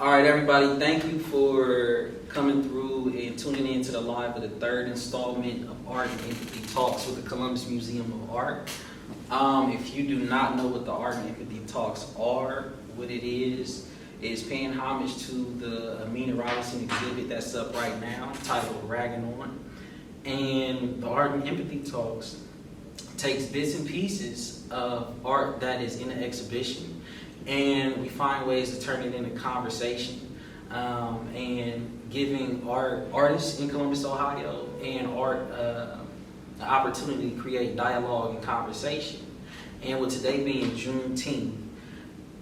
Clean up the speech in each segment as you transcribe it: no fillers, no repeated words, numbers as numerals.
All right, everybody, thank you for coming through and tuning in to the live of the third installment of Art and Empathy Talks with the Columbus Museum of Art. If you do not know what the Art and Empathy Talks are, what it is paying homage to the Amina Robinson exhibit that's up right now, titled Ragging On. And the Art and Empathy Talks takes bits and pieces of art that is in the exhibition, and we find ways to turn it into conversation, and giving artists in Columbus, Ohio, and art the opportunity to create dialogue and conversation. And with today being Juneteenth,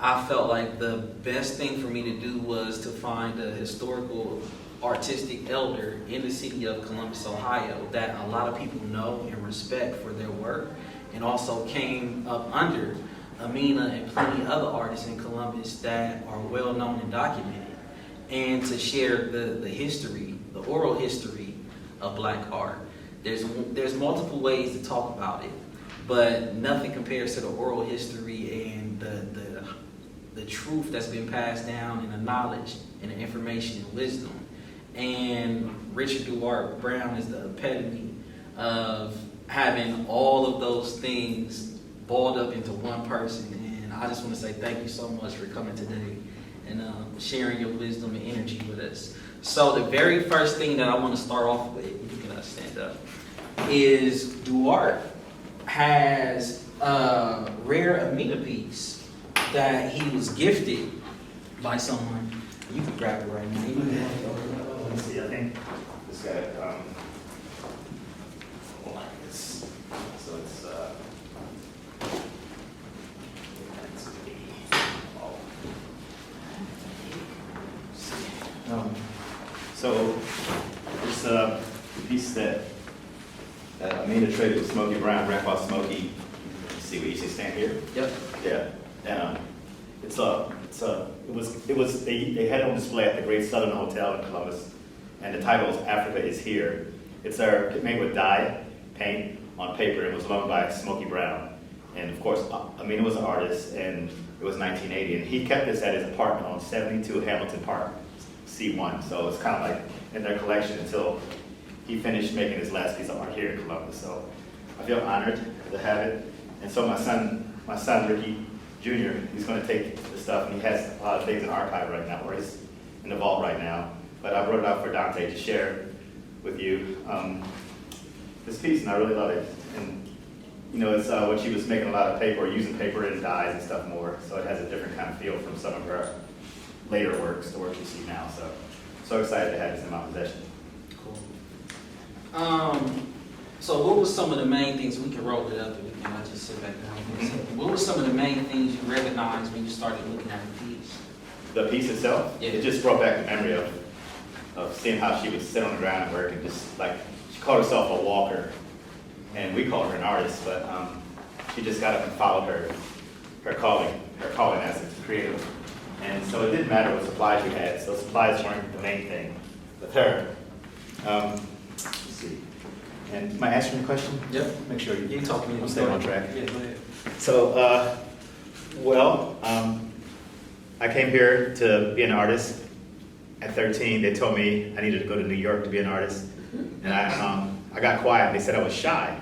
I felt like the best thing for me to do was to find a historical artistic elder in the city of Columbus, Ohio, that a lot of people know and respect for their work, and also came up under Amina and plenty other artists in Columbus that are well known and documented, and to share the history, the oral history of Black art. There's multiple ways to talk about it, but nothing compares to the oral history and the truth that's been passed down, and the knowledge and the information and wisdom. And Richard Duarte Brown is the epitome of having all of those things balled up into one person. And I just want to say thank you so much for coming today and sharing your wisdom and energy with us. So the very first thing that I want to start off with, you can stand up, is Duarte has a rare Amina piece that he was gifted by someone. You can grab it right now. Let me see, I think this guy, like this. So it's, so it's a piece that Amina traded with Smoky Brown, Grandpa Smoky. Let's see, we usually stand here. Yep. Yeah. And they had it on display at the Great Southern Hotel in Columbus, and the title is Africa is Here. It's made with dye, paint on paper. It was loaned by Smoky Brown. And of course, Amina was an artist, and it was 1980, and he kept this at his apartment on 72 Hamilton Park, C1. So it's kind of like in their collection until he finished making his last piece of art here in Columbus. So I feel honored to have it. And so my son Ricky Jr., he's going to take the stuff, and he has a lot of things in archive right now, or he's in the vault right now. But I brought it out for Dante to share with you this piece, and I really love it. And you know, it's when she was making a lot of paper, or using paper and dyes and stuff more, so it has a different kind of feel from some of her later works, the work you see now. So excited to have this in my possession. Cool. So what was some of the main things, we can roll it up and we can just sit back down for a second. What were some of the main things you recognized when you started looking at the piece? The piece itself, yeah. It just brought back the memory of seeing how she would sit on the ground and work, and just like, she called herself a walker, and we called her an artist, but she just got up and followed her calling as a creative. And so it didn't matter what supplies you had, so supplies weren't the main thing with her. Let's see. And am I answering your question? Yep. Make sure You talk to me. I'm staying on track. Yeah, go ahead. So, I came here to be an artist. At 13, they told me I needed to go to New York to be an artist. And I got quiet. They said I was shy.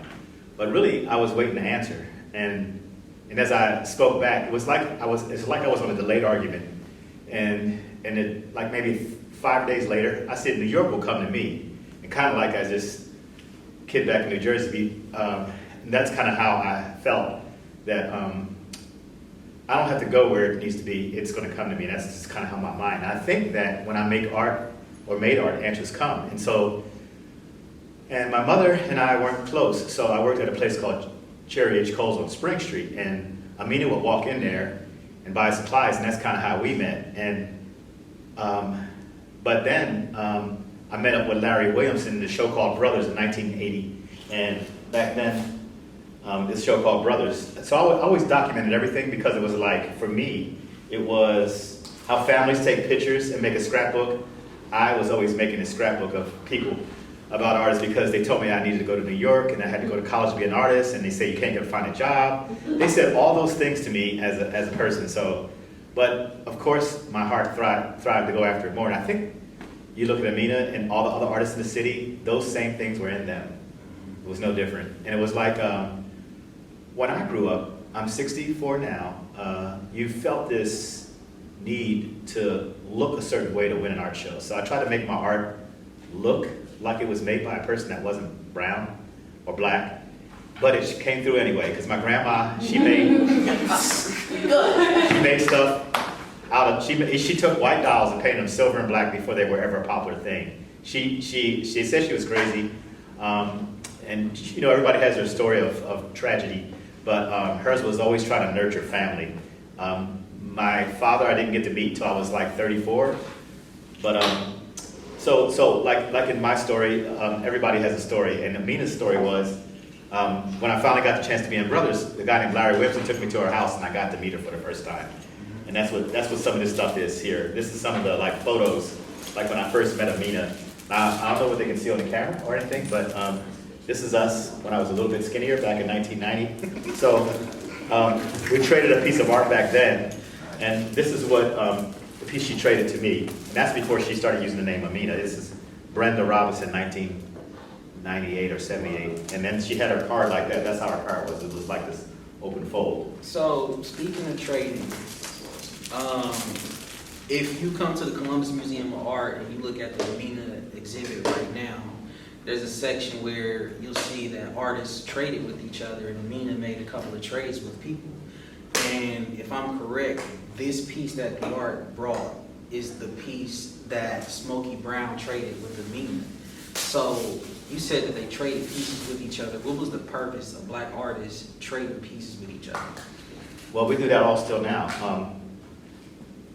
But really, I was waiting to answer. And as I spoke back, it's like I was on a delayed argument. And it, like maybe 5 days later, I said, New York will come to me. And kind of like as this kid back in New Jersey, that's kind of how I felt, that I don't have to go where it needs to be, it's going to come to me. And that's just kind of how my mind. I think that when I make art or made art, answers come. And my mother and I weren't close, so I worked at a place called Cherry H. Cole's on Spring Street, and Amina would walk in there and buy supplies, and that's kind of how we met. And but then I met up with Larry Williamson in the show called Brothers in 1980, and back then this show called Brothers. So I always documented everything, because it was like, for me, it was how families take pictures and make a scrapbook. I was always making a scrapbook of people about artists, because they told me I needed to go to New York and I had to go to college to be an artist, and they say you can't find a job. They said all those things to me as a person. So But of course, my heart thrived to go after it more. And I think you look at Amina and all the other artists in the city, those same things were in them. It was no different. And it was like, when I grew up, I'm 64 now, you felt this need to look a certain way to win an art show. So I tried to make my art look like it was made by a person that wasn't brown or black, but it came through anyway, because my grandma, she made stuff out of, she took white dolls and painted them silver and black before they were ever a popular thing. She said she was crazy, and you know, everybody has their story of tragedy, but hers was always trying to nurture family. My father I didn't get to meet till I was like 34, but so like in my story, everybody has a story, and Amina's story was, when I finally got the chance to be in Brothers, the guy named Larry Whipson took me to her house and I got to meet her for the first time. And that's what some of this stuff is here. This is some of the like photos, like when I first met Amina. I don't know what they can see on the camera or anything, but this is us when I was a little bit skinnier back in 1990. So we traded a piece of art back then, and this is what the piece she traded to me. And that's before she started using the name Amina. This is Brenda Robinson, 1998 or 78. And then she had her card like that. That's how her card was. It was like this open fold. So speaking of trading, if you come to the Columbus Museum of Art and you look at the Amina exhibit right now, there's a section where you'll see that artists traded with each other, and Amina made a couple of trades with people. And if I'm correct, this piece that the art brought is the piece that Smoky Brown traded with Amina. So you said that they traded pieces with each other. What was the purpose of black artists trading pieces with each other? Well, we do that all still now.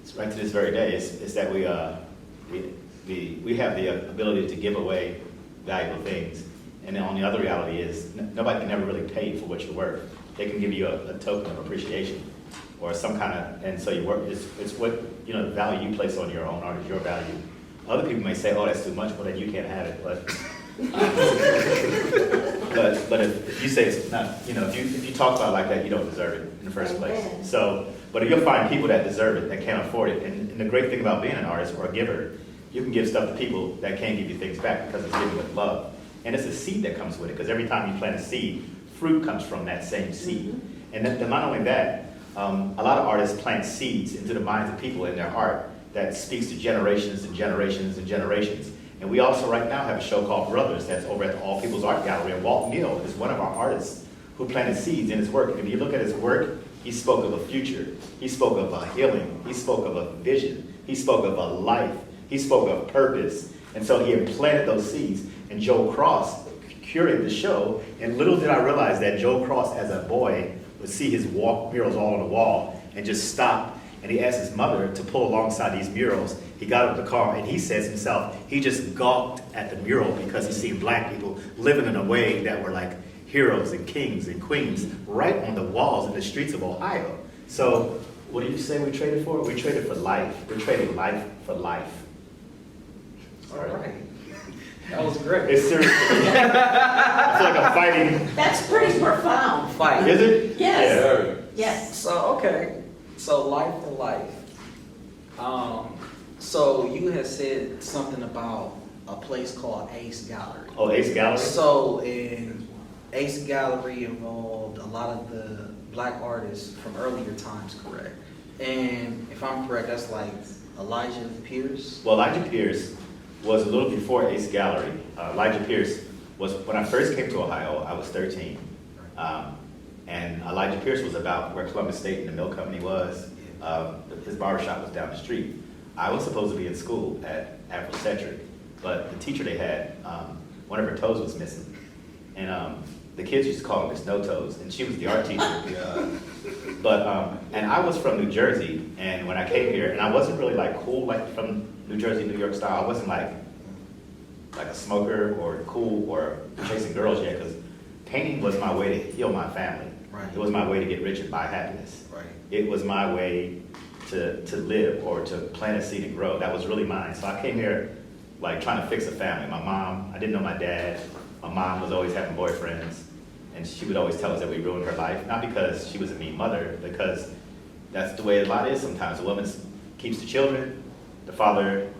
It's right to this very day. Is that we have the ability to give away valuable things, and the only other reality is nobody can ever really pay you for what you're worth. They can give you a token of appreciation or some kind of, and so you work. It's what the value you place on your own art is your value. Other people may say, "Oh, that's too much," well then you can't have it. But if you say it's not, if you talk about it like that, you don't deserve it in the first place. So, but you'll find people that deserve it, that can't afford it. And the great thing about being an artist or a giver, you can give stuff to people that can't give you things back because it's given with love. And it's a seed that comes with it, because every time you plant a seed, fruit comes from that same seed. And then not only that, a lot of artists plant seeds into the minds of people in their art that speaks to generations and generations and generations. And we also right now have a show called Brothers that's over at the All People's Art Gallery. And Walt Neal is one of our artists who planted seeds in his work. And if you look at his work, he spoke of a future. He spoke of a healing. He spoke of a vision. He spoke of a life. He spoke of purpose. And so he implanted those seeds. And Joe Cross curated the show. And little did I realize that Joe Cross, as a boy, would see his murals all on the wall and just stop. And he asked his mother to pull alongside these murals. He got out of the car and he says himself, he just gawked at the mural because he seen black people living in a way that were like heroes and kings and queens right on the walls in the streets of Ohio. So what do you say we traded for? We traded for life. We're trading life for life. All right. That was great. It's serious. I feel like I'm fighting. That's pretty profound. Fight. Is it? Yes. Yeah. Yes. So, okay. So, life for life. So, you had said something about a place called Ace Gallery. Oh, Ace Gallery? So, in Ace Gallery involved a lot of the black artists from earlier times, correct? And if I'm correct, that's like Elijah Pierce? Well, Elijah Pierce was a little before Ace Gallery. Elijah Pierce was, when I first came to Ohio, I was 13. And Elijah Pierce was about where Columbus State and the Mill Company was. His barbershop was down the street. I was supposed to be in school at Afrocentric, but the teacher they had, one of her toes was missing. And the kids used to call her Miss No Toes, and she was the art teacher. But, and I was from New Jersey, and when I came here, and I wasn't really like cool, like from New Jersey, New York style. I wasn't like a smoker or cool or chasing girls yet, because painting was my way to heal my family. Right. It was my way to get rich and buy happiness. Right. It was my way to live or to plant a seed and grow. That was really mine. So I came here like trying to fix a family. My mom, I didn't know my dad. My mom was always having boyfriends, and she would always tell us that we ruined her life, not because she was a mean mother, because that's the way a lot is sometimes. The woman keeps the children, the father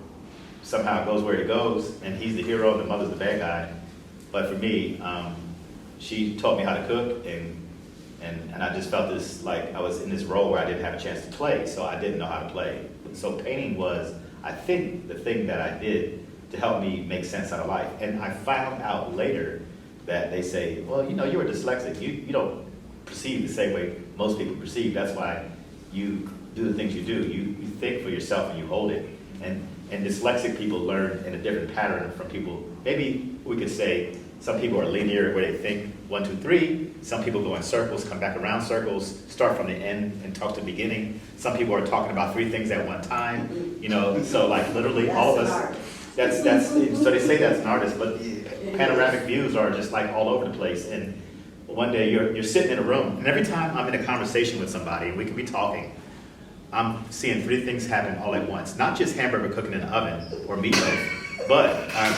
somehow goes where he goes, and he's the hero and the mother's the bad guy. But for me, she taught me how to cook, and I just felt this, like I was in this role where I didn't have a chance to play, so I didn't know how to play. So painting was, I think, the thing that I did to help me make sense out of life. And I found out later that they say, well, you know, you were dyslexic. You don't perceive the same way most people perceive. That's why you do the things you do. You think for yourself and you hold it. And dyslexic people learn in a different pattern from people. Maybe we could say some people are linear where they think 1, 2, 3. Some people go in circles, come back around circles, start from the end and talk to the beginning. Some people are talking about 3 things at one time. You know, so like literally all of us. That's so they say that's an artist, but panoramic views are just like all over the place. And one day you're sitting in a room, and every time I'm in a conversation with somebody, and we can be talking, I'm seeing 3 things happen all at once. Not just hamburger cooking in the oven or meatloaf, but I'm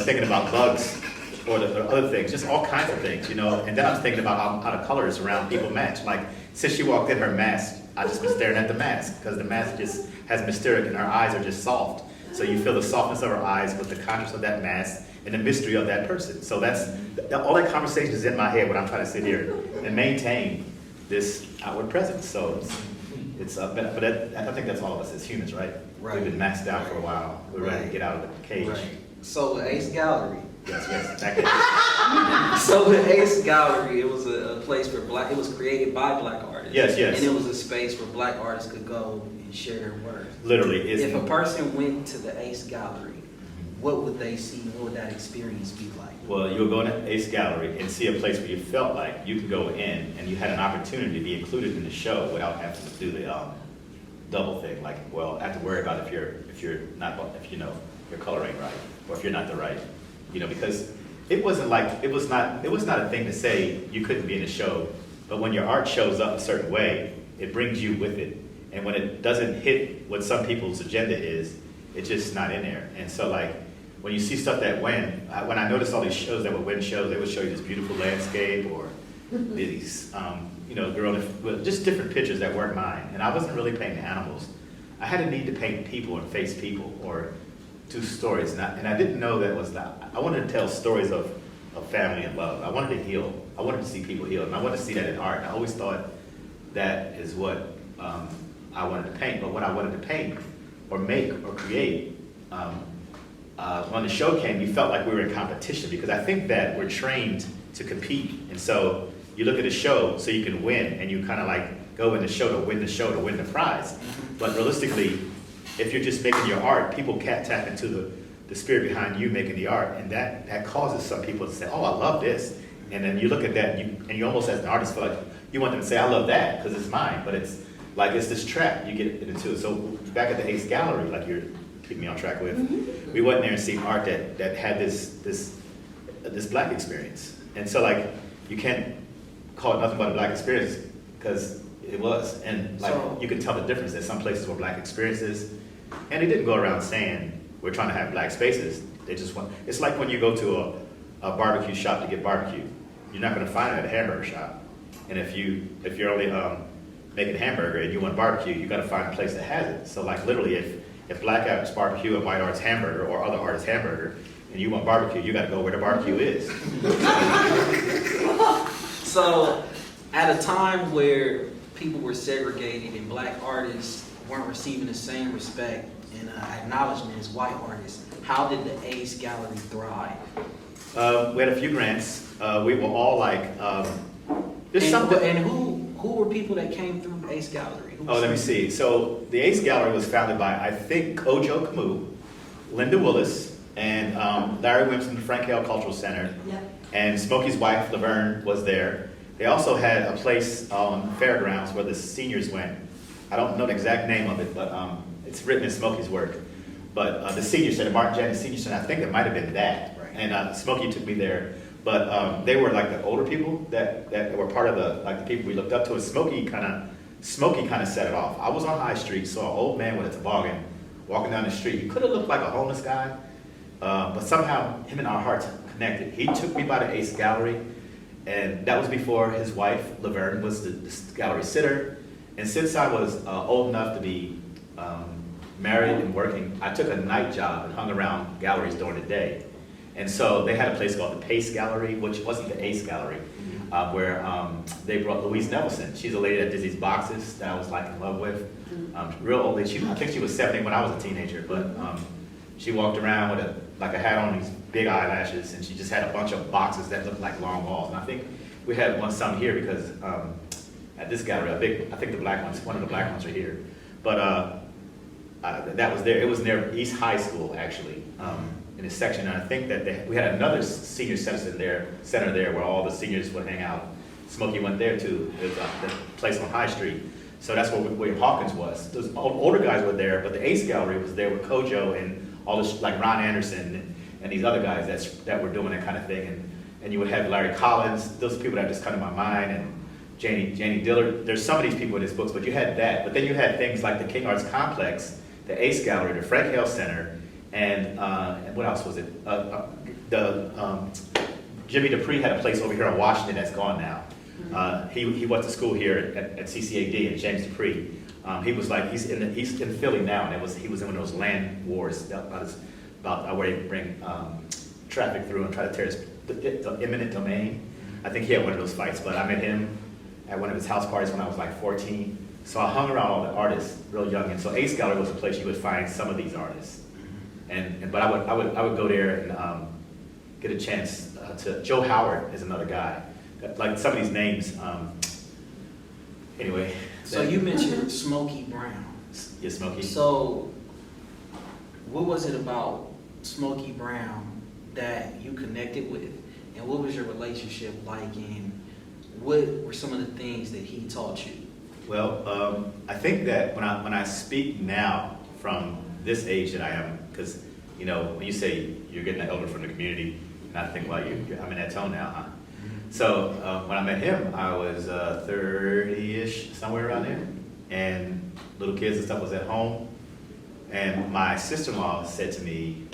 thinking about bugs or the other things, just all kinds of things, you know. And then I'm thinking about how the colors around people match. Like since she walked in, her mask, I just been staring at the mask because the mask just has mysteric, and her eyes are just soft. So you feel the softness of her eyes with the contrast of that mask and the mystery of that person. So that's all that conversation is in my head when I'm trying to sit here and maintain this outward presence. So it's but I think that's all of us as humans, right? Right. We've been maxed out for a while. We're ready to get out of the cage. Right. So the Ace Gallery. Yes. Back So the Ace Gallery, it was a place for it was created by Black artists. Yes. And it was a space where Black artists could go and share their work. Literally. If a person went to the Ace Gallery, what would they see? What would that experience be like? Well, you'll go to Ace Gallery and see a place where you felt like you could go in and you had an opportunity to be included in the show without having to do the double thing. Like, well, I have to worry about if you're not, if you know your color ain't right, or if you're not the right, you know, because it was not a thing to say you couldn't be in the show. But when your art shows up a certain way, it brings you with it. And when it doesn't hit what some people's agenda is, it's just not in there. And so like, when you see stuff that when I noticed all these shows that would win shows, they would show you this beautiful landscape or these, girl with just different pictures that weren't mine. And I wasn't really painting animals. I had a need to paint people and face people or do stories. And I didn't know that was that. I wanted to tell stories of family and love. I wanted to heal. I wanted to see people heal. And I wanted to see that in art. And I always thought that is what I wanted to paint. But what I wanted to paint or make or create, when the show came, we felt like we were in competition because I think that we're trained to compete. And so you look at a show so you can win, and you kind of like go in the show to win the prize. But realistically, if you're just making your art, people can't tap into the spirit behind you making the art. And that causes some people to say, oh, I love this. And then you look at that and you almost as an artist feel like you want them to say, I love that because it's mine. But it's like, it's this trap you get into. So back at the Ace Gallery, like you're keeping me on track with, we went in there and seen art that had this Black experience. And so like, you can't call it nothing but a Black experience because it was. And like, you can tell the difference that some places were Black experiences. And they didn't go around saying, we're trying to have Black spaces. They just want, it's like when you go to a barbecue shop to get barbecue. You're not gonna find it at a hamburger shop. And if you're only making hamburger and you want barbecue, you gotta find a place that has it. So like literally if Black artists barbecue and white artists hamburger or other artists hamburger, and you want barbecue, you gotta go where the barbecue is. So at a time where people were segregated and Black artists weren't receiving the same respect and acknowledgement as white artists, how did the Ace Gallery thrive? We had a few grants. We were all like, And who were people that came through Ace Gallery? Let me see. So the Ace Gallery was founded by, I think, Kojo Camus, Linda Willis, and Larry Winston, Frank Hale Cultural Center. Yep. And Smokey's wife, Laverne, was there. They also had a place on Fairgrounds where the seniors went. I don't know the exact name of it, but it's written in Smokey's work. But the senior center, Martin Janney Senior Center, I think it might have been that. Right. And Smokey took me there. But they were like the older people that were part of the people we looked up to. And Smokey kind of set it off. I was on High Street, saw an old man with a toboggan walking down the street. He could have looked like a homeless guy, but somehow him and our hearts connected. He took me by the Ace Gallery, and that was before his wife, Laverne, was the gallery sitter. And since I was old enough to be married and working, I took a night job and hung around galleries during the day. And so they had a place called the Pace Gallery, which wasn't the Ace Gallery, where they brought Louise Nevelson. She's a lady that did these boxes that I was like in love with. Real old lady. I think she was 70 when I was a teenager, but she walked around with a hat on, these big eyelashes, and she just had a bunch of boxes that looked like long walls. And I think we had some here because at this gallery, I think the black ones, one of the black ones are here. But that was there. It was near East High School, actually, in a section. And I think that we had another senior center there where all the seniors would hang out. Smoky went there too. There's the place on High Street. So that's where William Hawkins was. Those older guys were there, but the Ace Gallery was there with Kojo and all this, like Ron Anderson and these other guys that were doing that kind of thing. And you would have Larry Collins. Those people that just come to my mind, and Janie Dillard. There's some of these people in his books, but you had that. But then you had things like the King Arts Complex, the Ace Gallery, the Frank Hale Center, and what else was it? Jimmy Dupree had a place over here in Washington that's gone now. He went to school here at CCAD, and James Dupree. He was like, he's in Philly now, and he was in one of those land wars about where they bring traffic through and try to tear the eminent domain. I think he had one of those fights, but I met him at one of his house parties when I was like 14. So I hung around all the artists real young, and so Ace Gallery was a place you would find some of these artists. But I would go there and get a chance to. Joe Howard is another guy. Like some of these names. Anyway. So you mentioned Smoky Brown. Yeah, Smoky. So what was it about Smoky Brown that you connected with, and what was your relationship like, and what were some of the things that he taught you? Well, I think that when I speak now from this age that I am, because when you say you're getting an elder from the community, and I think, well, I'm in that tone now, huh? So when I met him, I was 30-ish, somewhere around there, and little kids and stuff was at home, and my sister-in-law said to me,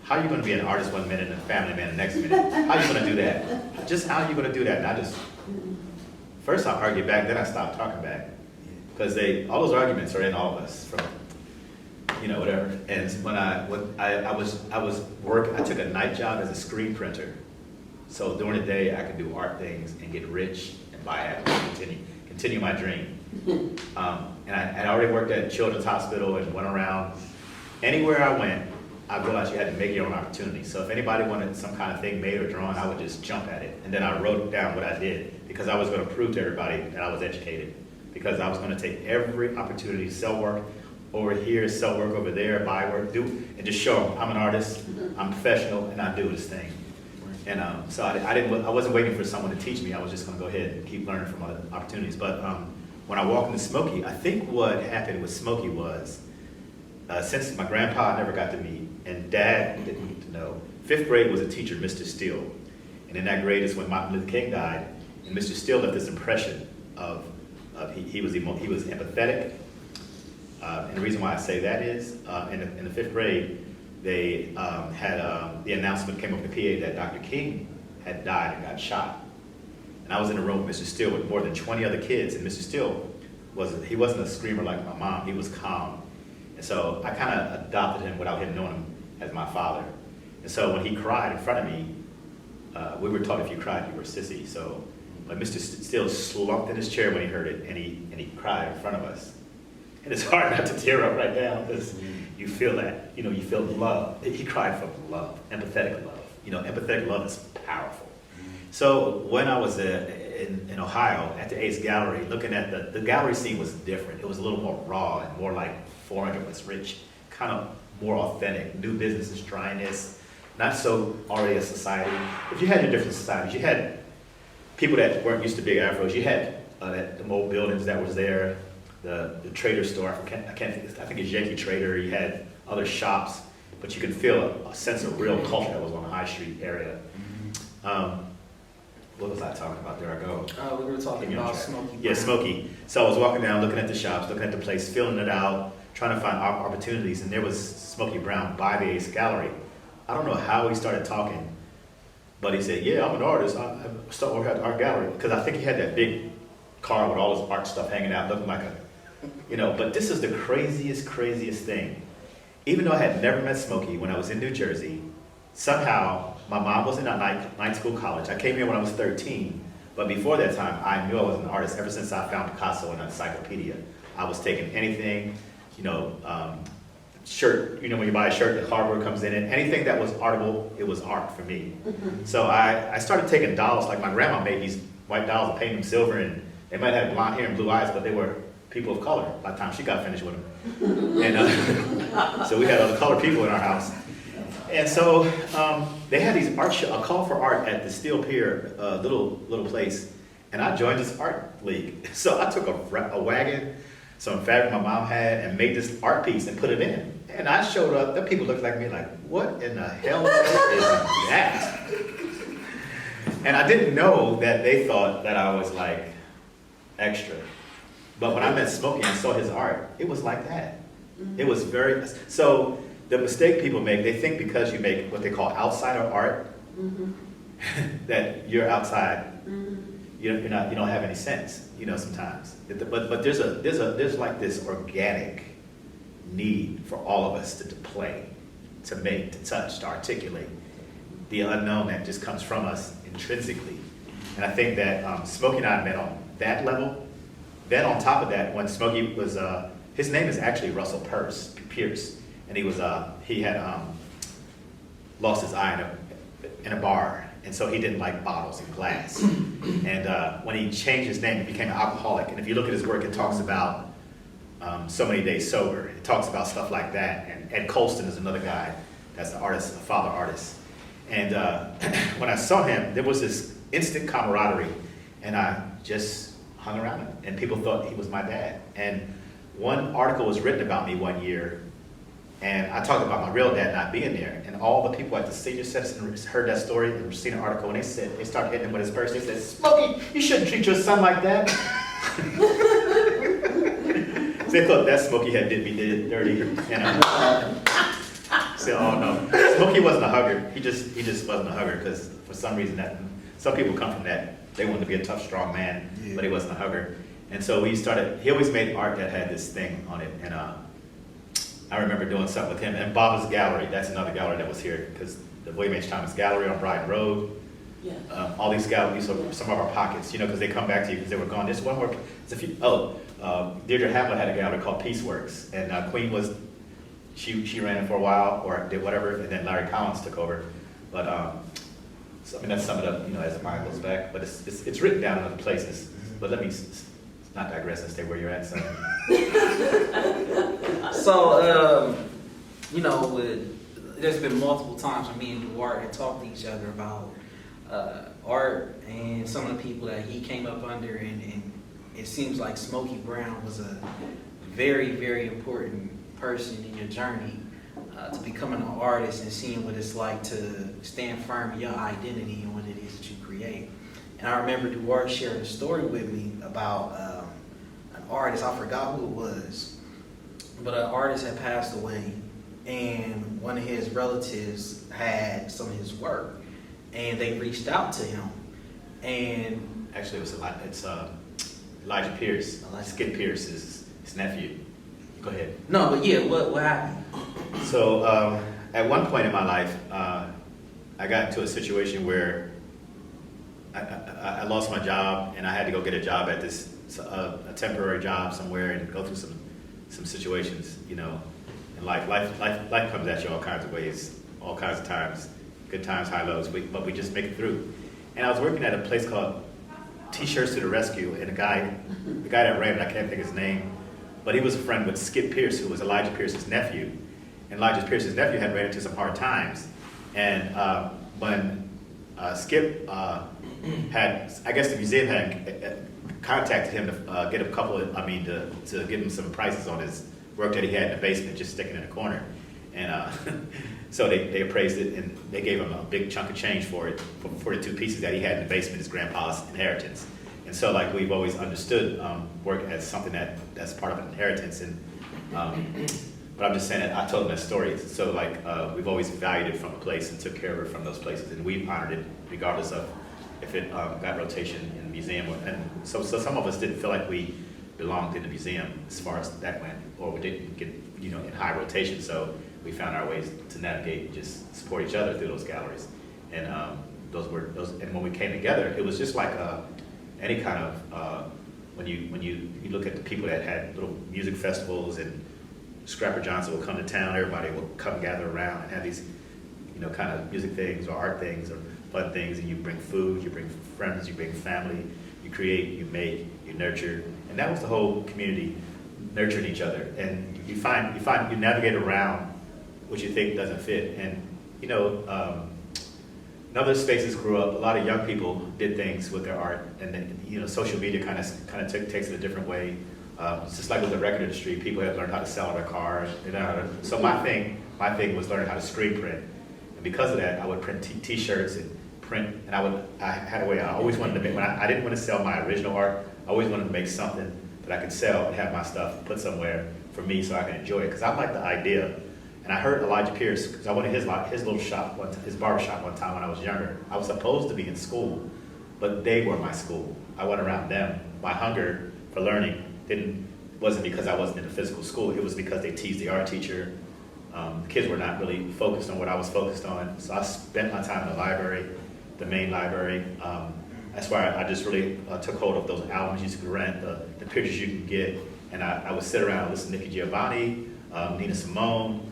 how are you going to be an artist one minute and a family man the next minute? How are you going to do that? Just how are you going to do that? And first I argued back, then I stopped talking back, because all those arguments are in all of us from, whatever. And when I took a night job as a screen printer. So during the day, I could do art things and get rich and buy a house and continue my dream. And I already worked at Children's Hospital and went around. Anywhere I went, I realized you had to make your own opportunity. So if anybody wanted some kind of thing made or drawn, I would just jump at it. And then I wrote down what I did, because I was going to prove to everybody that I was educated. Because I was going to take every opportunity to sell work over here, sell work over there, buy work, and just show them I'm an artist, I'm professional, and I do this thing. And so I wasn't waiting for someone to teach me. I was just going to go ahead and keep learning from other opportunities. But when I walked into Smoky, I think what happened with Smoky was, since my grandpa I never got to meet, and Dad didn't need to know, 5th grade was a teacher, Mr. Steele. And in that grade is when Martin Luther King died, and Mr. Steele left this impression of he was empathetic. And the reason why I say that is, in the 5th grade, they had the announcement came up in the PA that Dr. King had died and got shot. And I was in a room with Mr. Steele with more than 20 other kids, and Mr. Steele wasn't a screamer like my mom. He was calm. And so I kind of adopted him without him knowing him as my father. And so when he cried in front of me, we were taught if you cried, you were a sissy. So, but Mr. Steele slumped in his chair when he heard it, and he cried in front of us. And it's hard not to tear up right now, because you feel that, you feel love. He cried for love, empathetic love. Empathetic love is powerful. So when I was in Ohio at the Ace Gallery, looking at the gallery scene was different. It was a little more raw and more like 400 was rich, kind of more authentic. New businesses trying this, not so already a society. But you had your different societies. You had people that weren't used to big afros. You had the old buildings that was there. The trader store, I think it's Yankee Trader. You had other shops, but you could feel a sense of real culture that was on the High Street area. What was I talking about? There I go. We were talking about Smoky. Yeah, Smoky. So I was walking down, looking at the shops, looking at the place, filling it out, trying to find opportunities, and there was Smoky Brown by the Ace Gallery. I don't know how we started talking, but he said, "Yeah, I'm an artist. I start working at the art gallery," because I think he had that big car with all this art stuff hanging out, looking like a, but this is the craziest thing. Even though I had never met Smoky when I was in New Jersey, somehow my mom was in a night school college. I came here when I was 13, but before that time, I knew I was an artist ever since I found Picasso in an encyclopedia. I was taking anything, shirt, when you buy a shirt, the hardware comes in it. Anything that was artable, it was art for me. So I started taking dolls, like my grandma made these white dolls and painted them silver, and they might have blonde hair and blue eyes, but they were people of color by the time she got finished with them. And so we had other colored people in our house. And so they had these art a call for art at the Steel Pier, little place, and I joined this art league. So I took a wagon, some fabric my mom had, and made this art piece and put it in. And I showed up, the people looked like me like, what in the hell is that? And I didn't know that they thought that I was like extra. But when I met Smoky and saw his art, it was like that. It was so the mistake people make, they think because you make what they call outsider art, that you're outside, you don't have any sense, sometimes. But there's like this organic need for all of us to play, to make, to touch, to articulate the unknown that just comes from us intrinsically. And I think that Smoky and I met on that level. Then on top of that, when Smoky was, his name is actually Russell Pierce, and he had lost his eye in a bar, and so he didn't like bottles and glass. And when he changed his name, he became an alcoholic. And if you look at his work, it talks about So Many Days Sober. It talks about stuff like that. And Ed Colston is another guy that's an artist, a father artist. And when I saw him, there was this instant camaraderie, and I just hung around him. And people thought he was my dad. And one article was written about me one year, and I talked about my real dad not being there. And all the people at the senior citizen heard that story and seen an article, and they started hitting him with his purse. They said, Smokey, you shouldn't treat your son like that. So they thought that Smokey did it dirty. Said, oh no, Smokey wasn't a hugger. He just wasn't a hugger, because for some reason some people come from that. They wanted to be a tough, strong man, but he wasn't a hugger. And so he always made art that had this thing on it. And I remember doing something with him. And Baba's Gallery, that's another gallery that was here, because the William H. Thomas Gallery on Brighton Road. Yeah. All these galleries are some of our pockets, because they come back to you because they were gone. There's one more, Deirdre Hamlin had a gallery called Peaceworks, and Queen she ran it for a while, or did whatever, and then Larry Collins took over. But let's sum it up, as the mind goes back. But it's written down in other places. But let me not digress and stay where you're at. So, there's been multiple times when me and Duarte had talked to each other about art and some of the people that he came up under, and it seems like Smoky Brown was a very, very important person in your journey to becoming an artist and seeing what it's like to stand firm in your identity and what it is that you create. And I remember Duarte shared a story with me about an artist, I forgot who it was, but an artist had passed away, and one of his relatives had some of his work, and they reached out to him. And actually, it's Elijah Pierce. Skip Pierce is his nephew. Go ahead. No, but yeah, what happened? So at one point in my life, I got into a situation where I lost my job, and I had to go get a job at a temporary job somewhere, and go through some situations, And life comes at you all kinds of ways, all kinds of times, good times, high lows, but we just make it through. And I was working at a place called T-Shirts to the Rescue, and the guy that ran it, I can't think of his name, but he was a friend with Skip Pierce, who was Elijah Pierce's nephew. And Elijah Pierce's nephew had ran into some hard times. And when Skip had, I guess the museum had contacted him to get a couple of, to give him some prices on his work that he had in the basement, just sticking in a corner. And so they appraised it, and they gave him a big chunk of change for it, for the two pieces that he had in the basement, his grandpa's inheritance. And so, we've always understood work as something that's part of an inheritance. And but I'm just saying that I told him that story. So we've always valued it from a place and took care of it from those places, and we've honored it regardless of if it got rotation in the museum. And so some of us didn't feel like we belonged in the museum as far as that went, or we didn't get, in high rotation. So we found our ways to navigate and just support each other through those galleries. And and when we came together, it was just like any kind of, when you look at the people that had little music festivals, and Scrapper Johnson would come to town, everybody would come gather around and have these, kind of music things or art things or fun things, and you bring food, you bring friends, you bring family, you create, you make, you nurture, and that was the whole community nurturing each other. And you navigate around what you think doesn't fit. And in other spaces grew up, a lot of young people did things with their art, and then social media kind of takes it a different way. It's just like with the record industry, people have learned how to sell their cars. So my thing was learning how to screen print, and because of that, I would print T-shirts and print, and I had a way. I always wanted to make. When I didn't want to sell my original art, I always wanted to make something that I could sell and have my stuff put somewhere for me so I can enjoy it. Because I like the idea. And I heard Elijah Pierce, because I went to his little shop, his barber shop one time when I was younger. I was supposed to be in school, but they were my school. I went around them. My hunger for learning wasn't because I wasn't in a physical school. It was because they teased the art teacher. The kids were not really focused on what I was focused on. So I spent my time in the library, the main library. That's why I just really took hold of those albums you could rent, the pictures you can get. And I would sit around and listen to Nikki Giovanni, Nina Simone,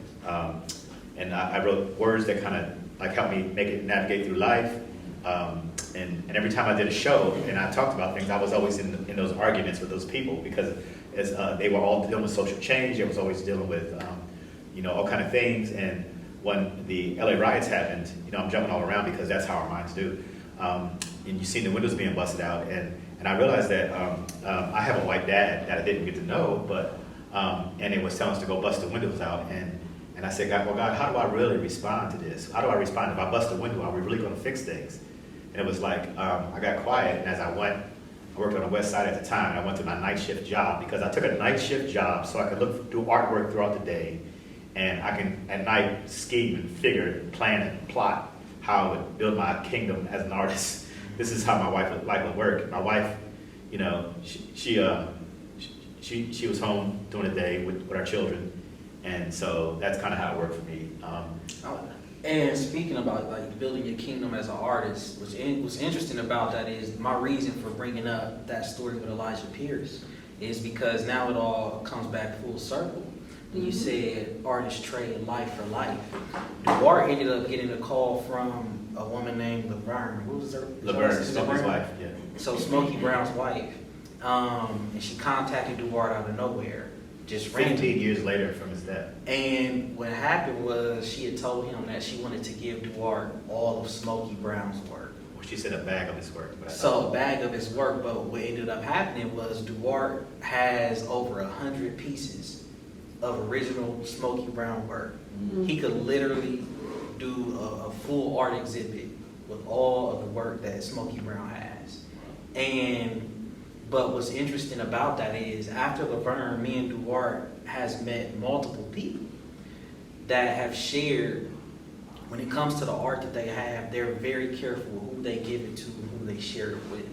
and I wrote words that kind of helped me navigate through life. And every time I did a show and I talked about things, I was always in those arguments with those people, because they were all dealing with social change. They was always dealing with all kind of things. And when the LA riots happened, I'm jumping all around because that's how our minds do. And you see the windows being busted out, and I realized that I have a white dad that I didn't get to know, but and it was telling us to go bust the windows out. And I said, God, how do I really respond to this? How do I respond? If I bust a window, are we really going to fix things? And it was like, I got quiet, and as I worked on the West Side at the time, and I went to my night shift job, because I took a night shift job so I could do artwork throughout the day, and I can, at night, scheme and figure and plan and plot how I would build my kingdom as an artist. This is how my life would work. My wife, she was home during the day with our children. And so that's kind of how it worked for me. And speaking about building your kingdom as an artist, what's interesting about that is my reason for bringing up that story with Elijah Pierce is because now it all comes back full circle. When you said artist trade life for life, Duarte ended up getting a call from a woman named Laverne. What was her? Laverne, Smoky's wife. Yeah. So Smoky Brown's wife, and she contacted Duarte out of nowhere. Just 15 years later from his death. And what happened was she had told him that she wanted to give Duarte all of Smoky Brown's work. Well, she said a bag of his work. So a bag of his work, but what ended up happening was Duarte has over 100 pieces of original Smoky Brown work. Mm-hmm. He could literally do a full art exhibit with all of the work that Smoky Brown has. But what's interesting about that is after Laverne, me and Duarte has met multiple people that have shared, when it comes to the art that they have, they're very careful who they give it to and who they share it with.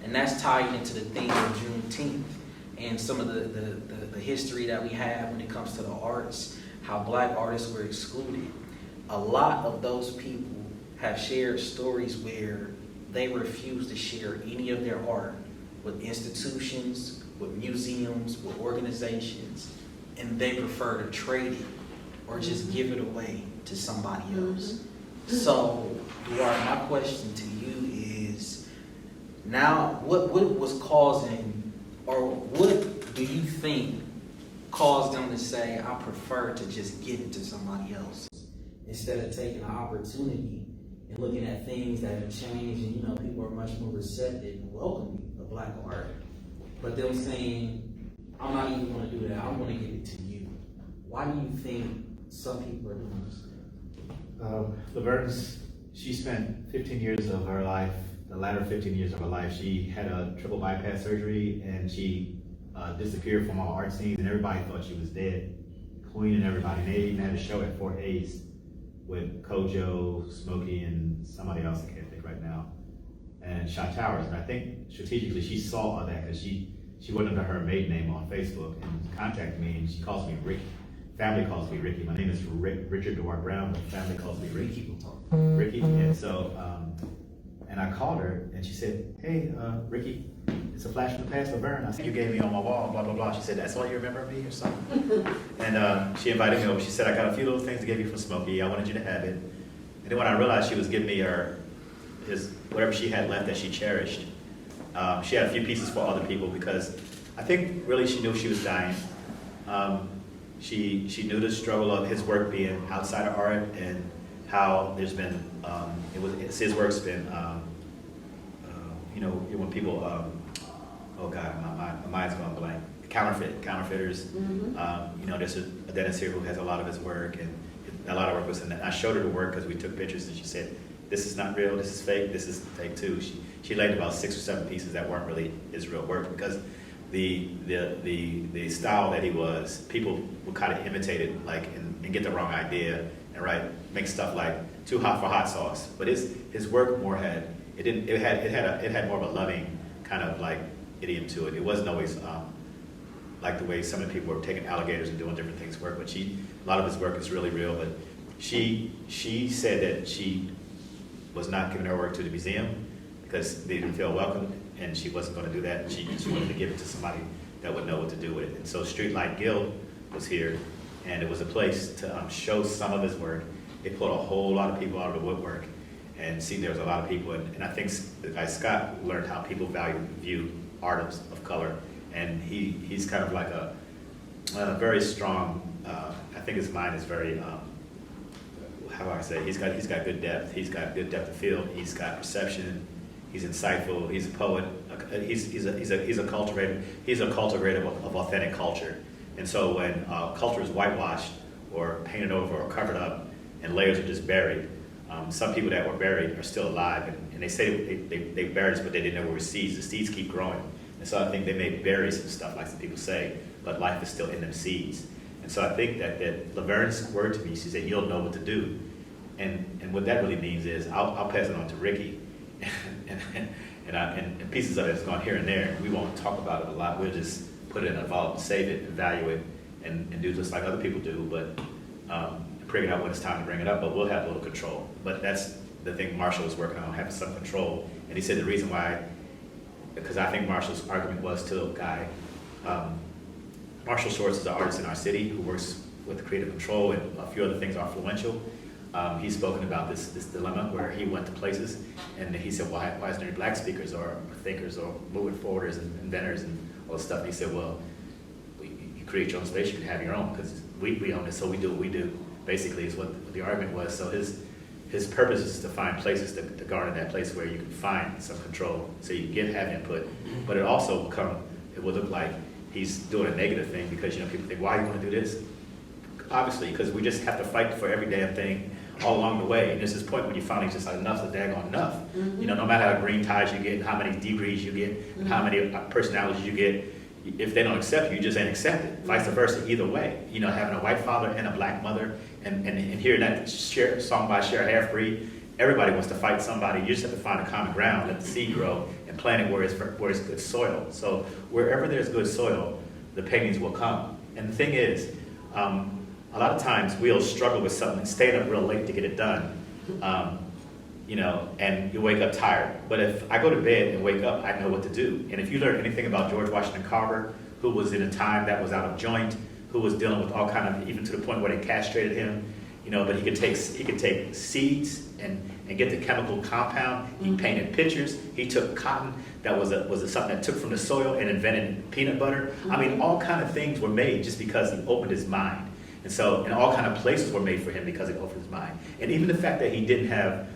And that's tied into the theme of Juneteenth and some of the history that we have when it comes to the arts, how black artists were excluded. A lot of those people have shared stories where they refuse to share any of their art with institutions, with museums, with organizations, and they prefer to trade it or just give it away to somebody else. So, Duarte, my question to you is, now, what was causing, or what do you think caused them to say, I prefer to just give it to somebody else, instead of taking an opportunity and looking at things that have changed, and people are much more receptive and welcoming of black art, but them saying, I'm not even going to do that, I'm going to give it to you. Why do you think some people are doing this? Laverne's, she spent 15 years of her life, the latter 15 years of her life, she had a triple bypass surgery, and she disappeared from all art scenes, and everybody thought she was dead. Queen and everybody. They even had a show at Fort Hayes with Kojo, Smokey, and somebody else I can't think right now. and Shy Towers. And I think strategically she saw all that because she went under her maiden name on Facebook and contacted me, and she calls me Ricky. Family calls me Ricky. My name is Richard Duarte Brown, but family calls me Ricky. Ricky. And so, and I called her, and she said, "Hey, Ricky, it's a flash from the past, Laverne. I see you gave me on my wall, blah, blah, blah." She said, "That's all you remember of me or something?" And she invited me over. She said, "I got a few little things to give you from Smoky. I wanted you to have it." And then when I realized she was giving me whatever she had left that she cherished, she had a few pieces for other people because I think really she knew she was dying. She knew the struggle of his work being outside of art and how there's been, his work's been, when people, oh God, my mind's going blank. Counterfeiters. Mm-hmm. There's a dentist here who has a lot of his work, and a lot of work was in that. I showed her the work because we took pictures, and she said, "This is not real. This is fake. This is fake too." She laid about 6 or 7 pieces that weren't really his real work because the style that he was, people would kind of imitate it, like and get the wrong idea and make stuff like too hot for hot sauce. But his work more had more of a loving kind of like idiom to it. It wasn't always like the way some of the people were taking alligators and doing different things work. But a lot of his work is really real. But she said that she was not giving her work to the museum because they didn't feel welcome, and she wasn't going to do that. She wanted to give it to somebody that would know what to do with it. And so Streetlight Guild was here, and it was a place to show some of his work. It pulled a whole lot of people out of the woodwork, and there was a lot of people. And I think the guy Scott learned how people view artists of color, and he's kind of like a very strong. I think his mind is very. How do I say? He's got good depth. He's got good depth of field. He's got perception. He's insightful. He's a poet. He's a cultivator. He's a cultivator of authentic culture. And so when culture is whitewashed or painted over or covered up, and layers are just buried, some people that were buried are still alive. And they say they buried us, but they didn't know where were seeds. The seeds keep growing. And so I think they may bury some stuff, like some people say, but life is still in them seeds. And so I think that Laverne's word to me, she said, "You'll know what to do." And what that really means is I'll pass it on to Ricky, and pieces of it has gone here and there. We won't talk about it a lot. We'll just put it in a vault, save it, value it, and do just like other people do, but bring it up when it's time to bring it up, but we'll have a little control. But that's the thing Marshall was working on, having some control. And he said the reason why, because I think Marshall's argument was to a guy, Marshall Shorts is an artist in our city who works with creative control and a few other things are influential. He's spoken about this dilemma where he went to places and he said, why isn't there any black speakers or thinkers or movement forwarders and inventors and all this stuff? And he said, well, you create your own space, you can have your own, because we own it, so we do what we do, basically is what the argument was. So his purpose is to find places to garner that place where you can find some control so you can have input, but it also it will look like he's doing a negative thing because people think, why are you going to do this? Obviously, because we just have to fight for every damn thing all along the way. And there's this point when you finally just like, enough's a daggone enough. Mm-hmm. No matter how green ties you get, and how many degrees you get, and how many personalities you get, if they don't accept you, you just ain't accepted. Mm-hmm. Vice versa, either way. Having a white father and a black mother, and hearing that song by Cher Half-Breed, everybody wants to fight somebody. You just have to find a common ground, let the seed grow, and plant it where it's good soil. So wherever there's good soil, the paintings will come. And the thing is, a lot of times we'll struggle with something, staying up real late to get it done, and you wake up tired. But if I go to bed and wake up, I know what to do. And if you learn anything about George Washington Carver, who was in a time that was out of joint, who was dealing with all kind of, even to the point where they castrated him, but he could take seeds and get the chemical compound. He painted pictures. He took cotton that was something that took from the soil and invented peanut butter. I mean, all kind of things were made just because he opened his mind. And all kind of places were made for him because he opened his mind. And even the fact that he didn't have,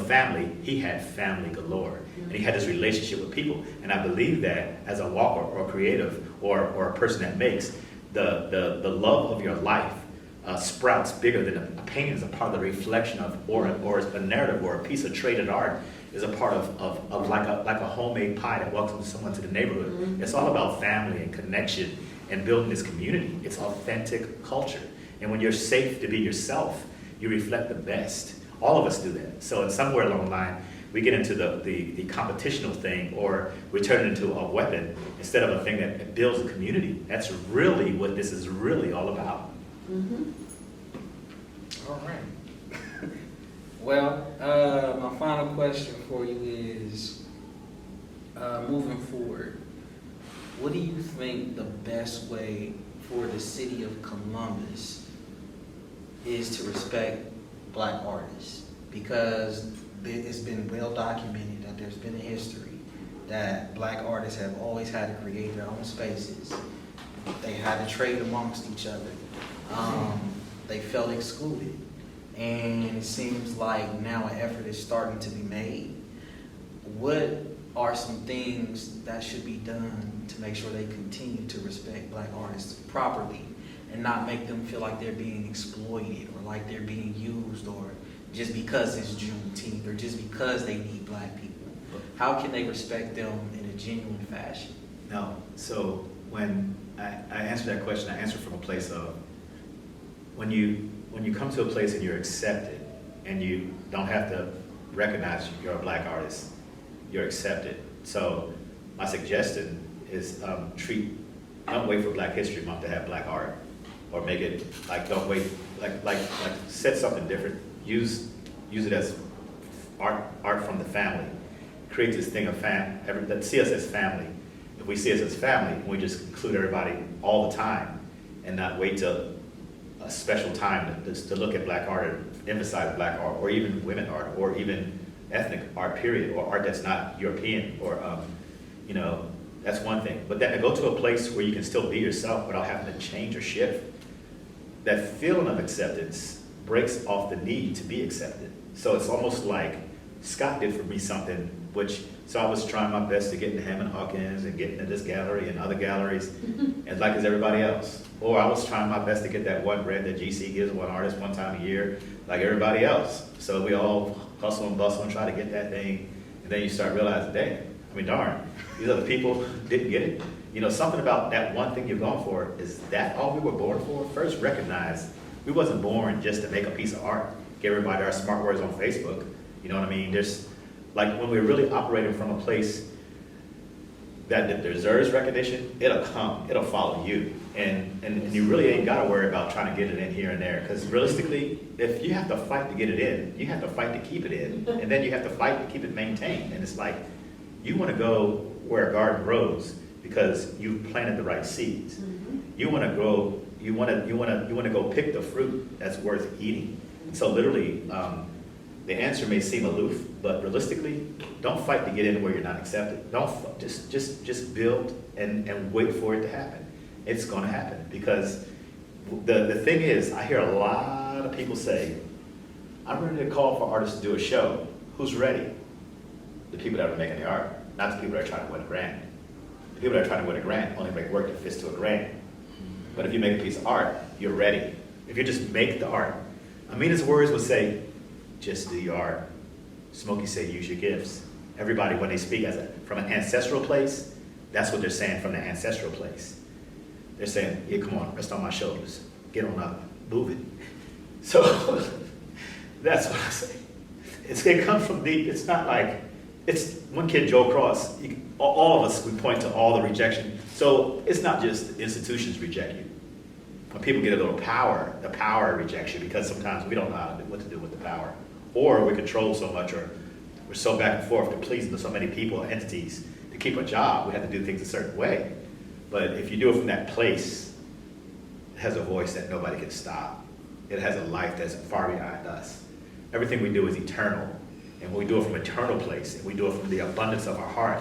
family, he had family galore. And he had this relationship with people. And I believe that as a walker or a creative or a person that makes, the love of your life sprouts bigger than a painting is a part of the reflection of, or a narrative or a piece of traded art is a part of like a homemade pie that welcomes someone to the neighborhood. Mm-hmm. It's all about family and connection and building this community. It's authentic culture. And when you're safe to be yourself, you reflect the best. All of us do that. So somewhere along the line, we get into the competitional thing, or we turn it into a weapon instead of a thing that builds a community. That's really what this is really all about. Mm-hmm. All right. Well, my final question for you is, moving forward, what do you think the best way for the city of Columbus is to respect Black artists? Because it's been well documented that there's been a history that Black artists have always had to create their own spaces. They had to trade amongst each other. They felt excluded. And it seems like now an effort is starting to be made. What are some things that should be done to make sure they continue to respect Black artists properly and not make them feel like they're being exploited or like they're being used, or just because it's Juneteenth, or just because they need Black people? How can they respect them in a genuine fashion? No. So when I answer that question, I answer from a place of when you come to a place and you're accepted and you don't have to recognize you're a Black artist, you're accepted. So my suggestion is don't wait for Black History Month to have Black art, or make it like, don't wait, like set something different. Use it as art from the family. Create this thing of see us as family. If we see us as family, we just include everybody all the time and not wait till a special time to look at Black art, or emphasize Black art, or even women art, or even ethnic art, period, or art that's not European, or that's one thing. But then to go to a place where you can still be yourself without having to change or shift, that feeling of acceptance breaks off the need to be accepted. So it's almost like Scott did for me something, so I was trying my best to get into Hammond Hawkins and get into this gallery and other galleries, and like as everybody else. Or I was trying my best to get that one grant that GC gives one artist one time a year, like everybody else. So we all hustle and bustle and try to get that thing, and then you start realizing, darn, these other people didn't get it. Something about that one thing you're going for, is that all we were born for? First, recognize we wasn't born just to make a piece of art, give everybody our smart words on Facebook. You know what I mean? There's, like, when we're really operating from a place that deserves recognition, it'll come, it'll follow you. And you really ain't gotta worry about trying to get it in here and there, because realistically, if you have to fight to get it in, you have to fight to keep it in, and then you have to fight to keep it maintained. And it's like, you wanna go where a garden grows because you've planted the right seeds. Mm-hmm. You wanna go pick the fruit that's worth eating. So literally, the answer may seem aloof, but realistically, don't fight to get in where you're not accepted. Just build and wait for it to happen. It's going to happen, because the thing is, I hear a lot of people say, I'm ready to call for artists to do a show. Who's ready? The people that are making the art, not the people that are trying to win a grant. The people that are trying to win a grant only make work that fits to a grant. But if you make a piece of art, you're ready. If you just make the art. Amina's words would say, just do your art. Smoky said, use your gifts. Everybody, when they speak from an ancestral place, that's what they're saying from the ancestral place. They're saying, yeah, come on, rest on my shoulders. Get on up, move it. So that's what I say. It comes from deep. It's not like, it's one kid, Joe Cross, all of us, we point to all the rejection. So it's not just institutions reject you. When people get a little power, the power rejects you, because sometimes we don't know what to do with the power. Or we control so much, or we're so back and forth to please so many people and entities. To keep a job, we have to do things a certain way. But if you do it from that place, it has a voice that nobody can stop. It has a life that's far beyond us. Everything we do is eternal. And when we do it from an eternal place, and we do it from the abundance of our heart,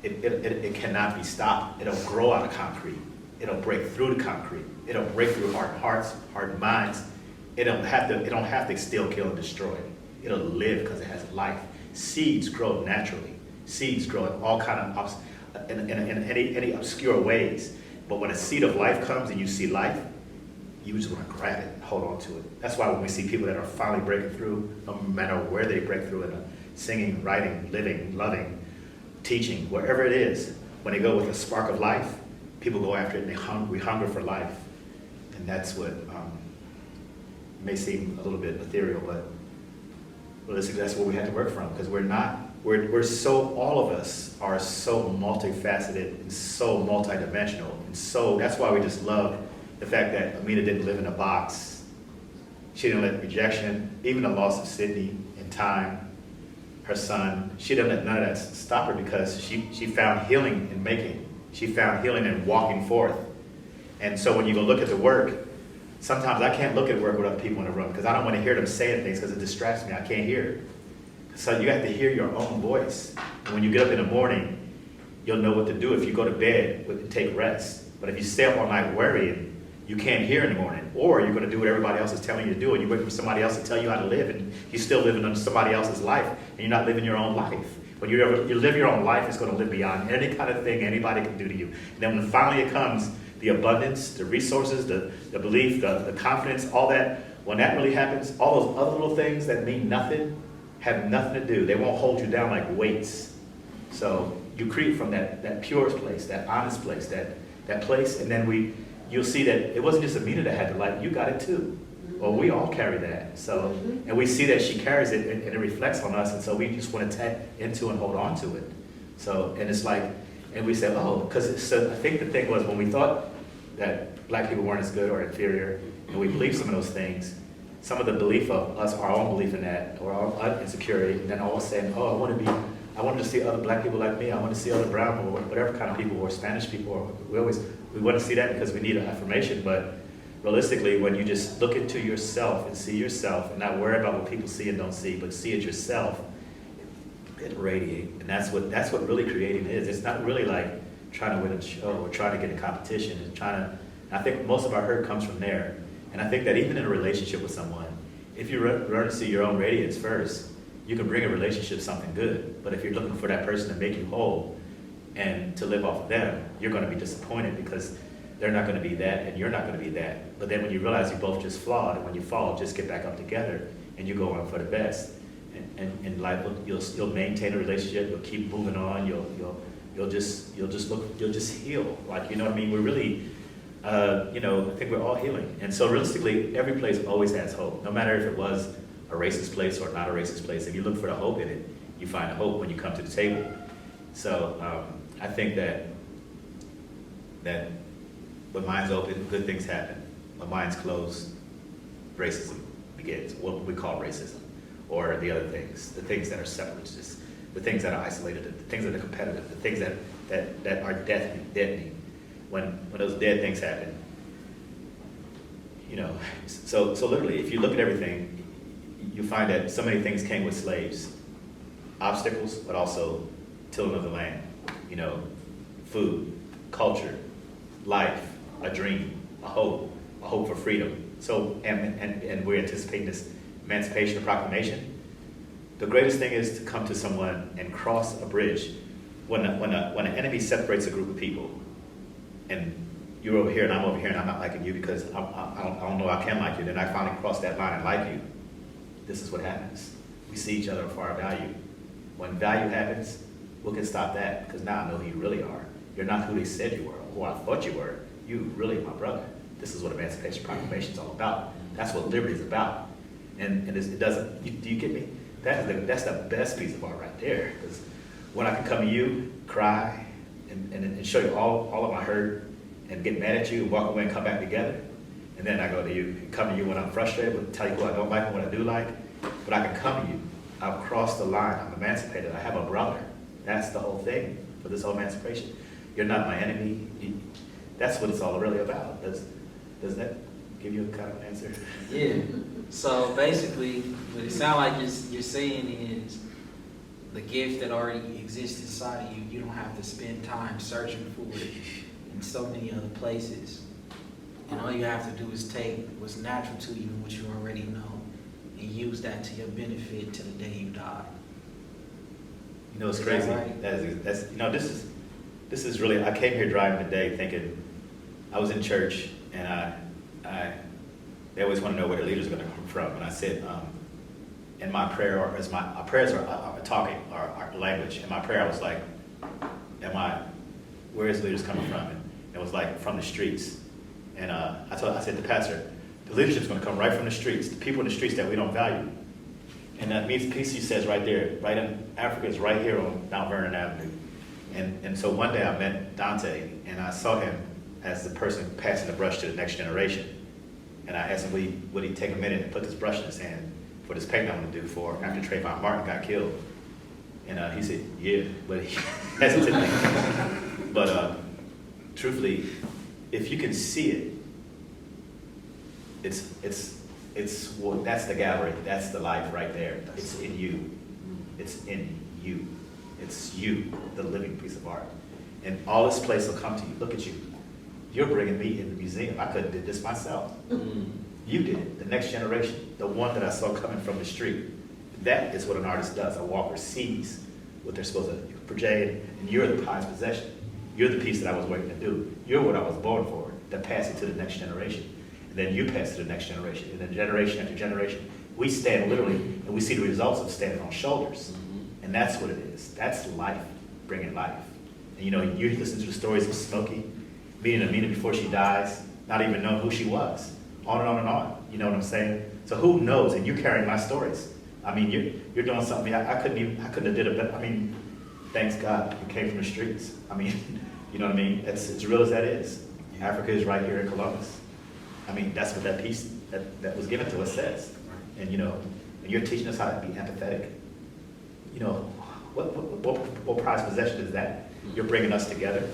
it cannot be stopped. It'll grow out of concrete. It'll break through the concrete. It'll break through hardened hearts, hardened minds. It don't have to steal, kill, and destroy. It'll live because it has life. Seeds grow naturally. Seeds grow in all kind of in any obscure ways. But when a seed of life comes and you see life, you just want to grab it and hold on to it. That's why when we see people that are finally breaking through, no matter where they break through in singing, writing, living, loving, teaching, wherever it is, when they go with a spark of life, people go after it, and we hunger for life. And that's what may seem a little bit ethereal, but realistically, that's where we had to work from, because we're so, all of us are so multifaceted and so multidimensional. And so that's why we just love the fact that Amina didn't live in a box. She didn't let rejection, even the loss of Sydney in time, her son, she didn't let none of that stop her, because she found healing in making. She found healing in walking forth. And so when you go look at the work, sometimes I can't look at work with other people in the room, because I don't want to hear them saying things, because it distracts me. I can't hear. So you have to hear your own voice. And when you get up in the morning, you'll know what to do. If you go to bed, take rest. But if you stay up all night worrying, you can't hear in the morning. Or you're going to do what everybody else is telling you to do, and you wait for somebody else to tell you how to live, and you're still living under somebody else's life, and you're not living your own life. When you live your own life, it's going to live beyond any kind of thing anybody can do to you. And then when finally it comes, the abundance, the resources, the belief, the confidence, all that, when that really happens, all those other little things that mean nothing have nothing to do. They won't hold you down like weights. So you create from that purest place, that honest place, that place, and then you'll see that it wasn't just Amina that had the light, you got it too. Well, we all carry that. So, and we see that she carries it, and it reflects on us, and so we just want to tap into and hold on to it. So, and it's like, and we said, oh, because so I think the thing was, when we thought that black people weren't as good or inferior, and we believed some of those things, some of the belief of us, our own belief in that, or our insecurity, and then all of a sudden, oh, I wanted to see other black people like me, I want to see other brown people, or whatever kind of people, or Spanish people, or we want to see that because we need an affirmation. But realistically, when you just look into yourself and see yourself, and not worry about what people see and don't see, but see it yourself, it radiates. And that's what really creating is. It's not really like trying to win a show or trying to get a competition. It's I think most of our hurt comes from there. And I think that even in a relationship with someone, if you learn to see your own radiance first, you can bring a relationship something good. But if you're looking for that person to make you whole and to live off of them, you're going to be disappointed, because they're not going to be that and you're not going to be that. But then when you realize you both just flawed, and when you fall, just get back up together and you go on for the best. And life, you'll maintain a relationship, you'll keep moving on, you'll just heal. Like, you know what I mean? We're really, I think we're all healing. And so realistically, every place always has hope, no matter if it was a racist place or not a racist place. If you look for the hope in it, you find the hope when you come to the table. So I think that when minds open, good things happen. When minds closed, racism begins, what we call racism, or the other things, the things that are separatists, the things that are isolated, the things that are competitive, the things that are deadening. When those dead things happen, so literally, if you look at everything, you find that so many things came with slaves. Obstacles, but also tilling of the land, food, culture, life, a dream, a hope for freedom. So, and we're anticipating this Emancipation or Proclamation. The greatest thing is to come to someone and cross a bridge. When an enemy separates a group of people, and you're over here and I'm over here and I'm not liking you because I don't know I can like you, then I finally cross that line and like you. This is what happens. We see each other for our value. When value happens, what can stop that? Because now I know who you really are. You're not who they said you were, or who I thought you were. You really my brother. This is what Emancipation Proclamation is all about. That's what liberty is about. And it doesn't, do you get me? That's the best piece of art right there. Because when I can come to you, cry, and show you all of my hurt, and get mad at you, and walk away and come back together, and then I go to you, come to you when I'm frustrated, but tell you who I don't like and what I do like, but I can come to you. I've crossed the line. I'm emancipated. I have a brother. That's the whole thing for this whole emancipation. You're not my enemy. That's what it's all really about. Does that give you a kind of answer? Yeah. So basically, what it sounds like you're saying is the gift that already exists inside of you, you don't have to spend time searching for it in so many other places. And all you have to do is take what's natural to you and what you already know and use that to your benefit to the day you die. It's crazy. Right? This is really, I came here driving today thinking, I was in church and they always want to know where the leaders are going to come from. And I said, in my prayer, our prayers are talking, our language. In my prayer, I was like, where is leaders coming from? And it was like, from the streets. And I said to the pastor, the leadership's going to come right from the streets, the people in the streets that we don't value. And that piece you says right there, right in Africa is right here on Mount Vernon Avenue. And so one day I met Duarte, and I saw him as the person passing the brush to the next generation. And I asked him, would he take a minute and put this brush in his hand for this painting I'm gonna do for after Trayvon Martin got killed? And he said, yeah, but he hesitantly. But truthfully, if you can see it, well, that's the gallery, that's the life right there. It's in you. It's in you. It's you, the living piece of art. And all this place will come to you. Look at you. You're bringing me in the museum. I couldn't do this myself. You did it, the next generation, the one that I saw coming from the street. That is what an artist does. A walker sees what they're supposed to project, and you're the prized possession. You're the piece that I was waiting to do. You're what I was born for, to pass it to the next generation. And then you pass it to the next generation, and then generation after generation. We stand literally, and we see the results of standing on shoulders. And that's what it is. That's life, bringing life. And you listen to the stories of Smoky, meeting Amina before she dies, not even knowing who she was, on and on and on. You know what I'm saying? So who knows? And you carrying my stories. I mean, you're doing something I couldn't have did a better. I mean, thanks God you came from the streets. I mean, you know what I mean? It's as real as that is. Africa is right here in Columbus. I mean, that's what that piece that was given to us says. And you're teaching us how to be empathetic. What prized possession is that? You're bringing us together.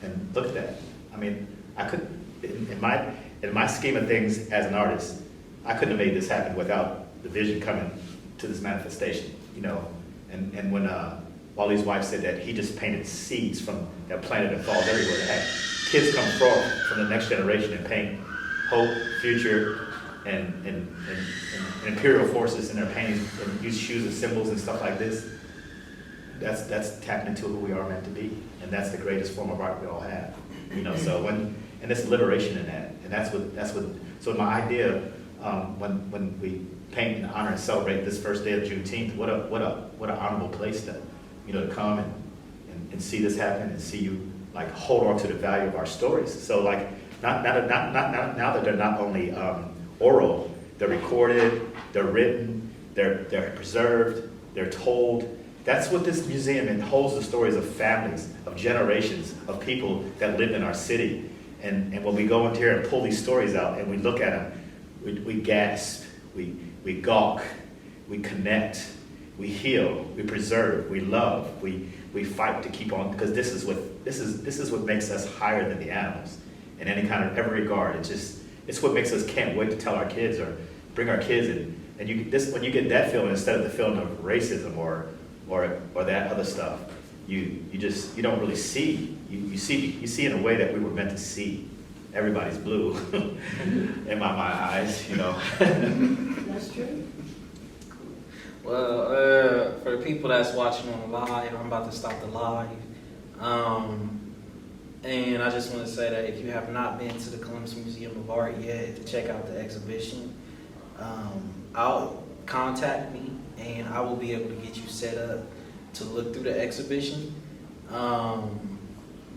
And look at that. I mean, I could, in my scheme of things as an artist, I couldn't have made this happen without the vision coming to this manifestation, And when Wally's wife said that he just painted seeds from that planet that falls everywhere, that had kids come from the next generation and paint hope, future, and imperial forces in their paintings, and use shoes as symbols and stuff like this. That's tapping into who we are meant to be, and that's the greatest form of art we all have. So and there's liberation in that, and that's what. So my idea, when we paint and honor and celebrate this first day of Juneteenth, what an honorable place to come and see this happen and see you like hold on to the value of our stories. So like now that they're not only oral, they're recorded, they're written, they're preserved, they're told. That's what this museum, it holds the stories of families, of generations, of people that lived in our city. And when we go into here and pull these stories out and we look at them, we gasp, we gawk, we connect, we heal, we preserve, we love, we fight to keep on, because this is what makes us higher than the animals in any kind of every regard. It's what makes us can't wait to tell our kids or bring our kids in. And when you get that feeling instead of the feeling of racism or that other stuff, you don't really see. You see in a way that we were meant to see. Everybody's blue in my eyes, That's true. Well, for the people that's watching on the live, I'm about to stop the live. And I just want to say that if you have not been to the Columbus Museum of Art yet to check out the exhibition, I'll contact me and I will be able to get you set up to look through the exhibition.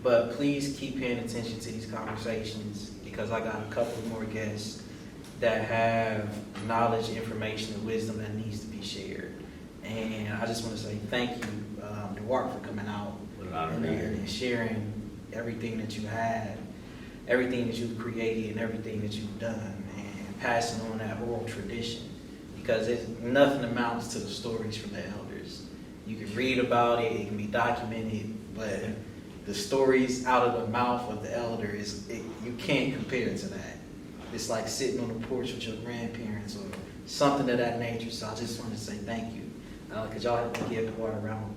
But please keep paying attention to these conversations, because I got a couple more guests that have knowledge, information, and wisdom that needs to be shared. And I just want to say thank you, Duarte, for coming out and sharing everything that you have, everything that you've created, and everything that you've done, and passing on that oral tradition. Because nothing amounts to the stories from the elders. You can read about it, it can be documented, but the stories out of the mouth of the elders, you can't compare it to that. It's like sitting on the porch with your grandparents or something of that nature. So I just want to say thank you. Because y'all have to give the water around